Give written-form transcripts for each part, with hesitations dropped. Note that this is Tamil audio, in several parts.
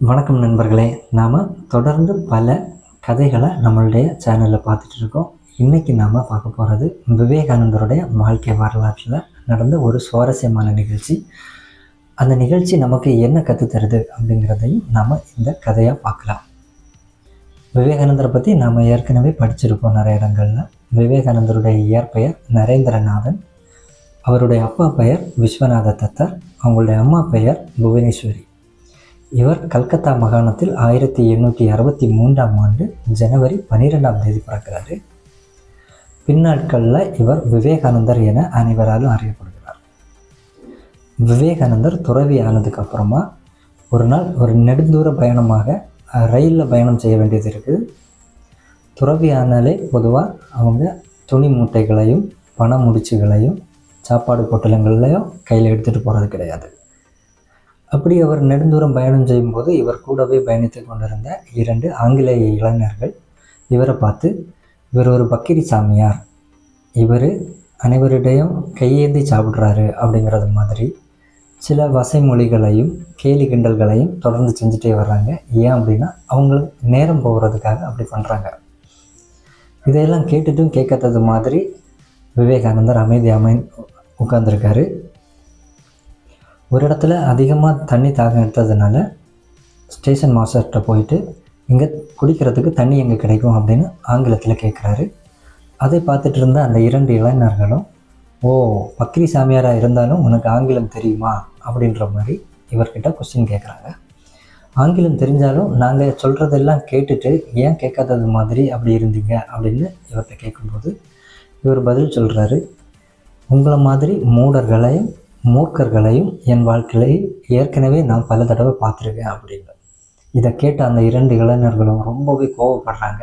வணக்கம் நண்பர்களே. நாம் தொடர்ந்து பல கதைகளை நம்மளுடைய சேனலில் பார்த்துட்டு இருக்கோம். இன்றைக்கி நாம் பார்க்க போகிறது விவேகானந்தருடைய வாழ்க்கை வரலாற்றில் நடந்த ஒரு சுவாரஸ்யமான நிகழ்ச்சி. அந்த நிகழ்ச்சி நமக்கு என்ன கற்றுத்தருது அப்படிங்கிறதையும் நாம் இந்த கதையாக பார்க்கலாம். விவேகானந்தரை பற்றி நாம் ஏற்கனவே படிச்சிருக்கோம் நிறைய இடங்களில். விவேகானந்தருடைய இயற்பெயர் நரேந்திரநாதன். அவருடைய அப்பா பெயர் விஸ்வநாத தத்தர். அவங்களுடைய அம்மா பெயர் புவனேஸ்வரி. இவர் கல்கத்தா மாகாணத்தில் 1863 ஜனவரி 12 பிறக்கிறாரு. பின்னாட்களில் இவர் விவேகானந்தர் என அனைவராலும் அறியப்படுகிறார். விவேகானந்தர் துறவி ஆனதுக்கு அப்புறமா ஒரு நாள் ஒரு நெடுந்தூர பயணமாக ரயிலில் பயணம் செய்ய வேண்டியது இருக்குது. துறவி ஆனாலே பொதுவாக அவங்க துணி மூட்டைகளையும் பண முடிச்சுகளையும் சாப்பாடு பொட்டலங்களையும் கையில் எடுத்துகிட்டு போகிறது கிடையாது. அப்படி அவர் நெடுந்தூரம் பயணம் செய்யும்போது இவர் கூடவே பயணித்து கொண்டிருந்த 2 ஆங்கிலேய இளைஞர்கள் இவரை பார்த்து, இவர் ஒரு பக்கிரி சாமியார், இவர் அனைவரிடையும் கையேந்தி சாப்பிட்றாரு அப்படிங்கிறது மாதிரி சில வசைமொழிகளையும் கேலி கிண்டல்களையும் தொடர்ந்து செஞ்சுட்டே வர்றாங்க. ஏன் அப்படின்னா அவங்களுக்கு நேரம் போகிறதுக்காக அப்படி பண்ணுறாங்க. இதையெல்லாம் கேட்டுட்டும் கேட்காதது மாதிரி விவேகானந்தர் அமைதி உட்கார்ந்துருக்காரு. ஒரு இடத்துல அதிகமாக தண்ணி தாகம் எடுத்ததுனால ஸ்டேஷன் மாஸ்டர்கிட்ட போயிட்டு இங்கே குடிக்கிறதுக்கு தண்ணி எங்கே கிடைக்கும் அப்படின்னு ஆங்கிலத்தில் கேட்குறாரு. அதை பார்த்துட்டு இருந்த அந்த 2 இளைஞர்களும், ஓ பக்ரி சாமியாராக இருந்தாலும் உனக்கு ஆங்கிலம் தெரியுமா அப்படின்ற மாதிரி இவர்கிட்ட கொஸ்டின் கேட்குறாங்க. ஆங்கிலம் தெரிஞ்சாலும் நாங்கள் சொல்கிறதெல்லாம் கேட்டுட்டு ஏன் கேட்காதது மாதிரி அப்படி இருந்தீங்க அப்படின்னு இவர்கிட்ட கேட்கும்போது இவர் பதில் சொல்கிறாரு, உங்களை மாதிரி மூடர்களையும் மூர்க்கர்களையும் என் வாழ்க்கையில் ஏற்கனவே நான் பல தடவை பார்த்துருக்கேன் அப்படின்னு. இதை கேட்ட அந்த 2 இளைஞர்களும் ரொம்பவே கோவப்படுறாங்க.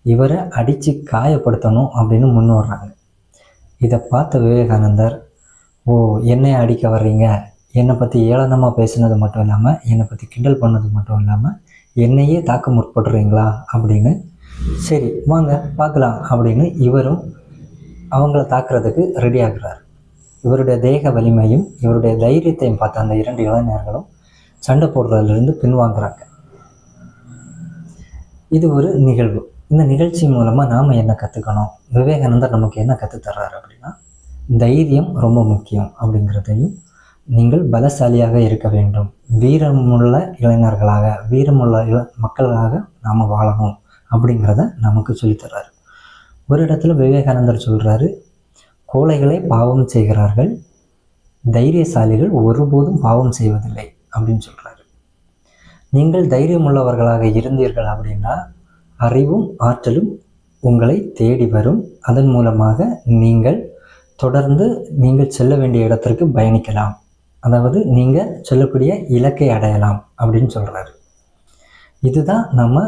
இவரை அடித்து காயப்படுத்தணும் அப்படின்னு முன் வர்றாங்க. இதை பார்த்த விவேகானந்தர், ஓ என்னை அடிக்க வர்றீங்க, என்னை பற்றி ஏளனமாக பேசுனது மட்டும் இல்லாமல் என்னை பற்றி கிண்டல் பண்ணது மட்டும் இல்லாமல் என்னையே தாக்க முற்படுறீங்களா அப்படின்னு, சரி வாங்க பார்க்கலாம் அப்படின்னு இவரும் அவங்கள தாக்குறதுக்கு ரெடி ஆகுறார். இவருடைய தேக வலிமையும் இவருடைய தைரியத்தையும் பார்த்த அந்த 2 இளைஞர்களும் சண்டை போடுறதுலேருந்து பின்வாங்குறாங்க. இது ஒரு நிகழ்வு. இந்த நிகழ்ச்சி மூலமாக நாம் என்ன கற்றுக்கணும், விவேகானந்தர் நமக்கு என்ன கற்றுத்தர்றாரு அப்படின்னா, தைரியம் ரொம்ப முக்கியம் அப்படிங்கிறதையும், நீங்கள் பலசாலியாக இருக்க வேண்டும், வீரமுள்ள இளைஞர்களாக வீரமுள்ள மக்களாக நாம் வாழணும் அப்படிங்கிறத நமக்கு சொல்லித்தர்றாரு. ஒரு இடத்துல விவேகானந்தர் சொல்கிறாரு, கோழைகளை பாவம் செய்கிறார்கள், தைரியசாலிகள் ஒருபோதும் பாவம் செய்வதில்லை அப்படின்னு சொல்கிறாரு. நீங்கள் தைரியம் உள்ளவர்களாக இருந்தீர்கள் அப்படின்னா அறிவும் ஆற்றலும் உங்களை தேடி வரும். அதன் மூலமாக நீங்கள் தொடர்ந்து நீங்கள் செல்ல வேண்டிய இடத்திற்கு பயணிக்கலாம், அதாவது நீங்கள் சொல்லக்கூடிய இலக்கை அடையலாம் அப்படின்னு சொல்கிறாரு. இதுதான் நம்ம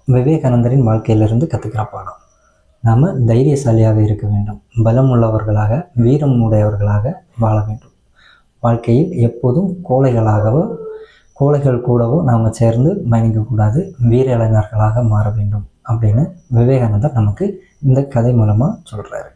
விவேகானந்தரின் வாழ்க்கையிலிருந்து கற்றுக்கிற பாடம். நாம் தைரியசாலியாக இருக்க வேண்டும், பலம் உள்ளவர்களாக வீரம் உடையவர்களாக வாழ வேண்டும். வாழ்க்கையில் எப்போதும் கோழைகள் கூடவோ நாம் சேர்ந்து பயணிக்கக்கூடாது, வீர இளைஞர்களாக மாற வேண்டும் அப்படின்னு விவேகானந்தர் நமக்கு இந்த கதை மூலமாக சொல்கிறாரு.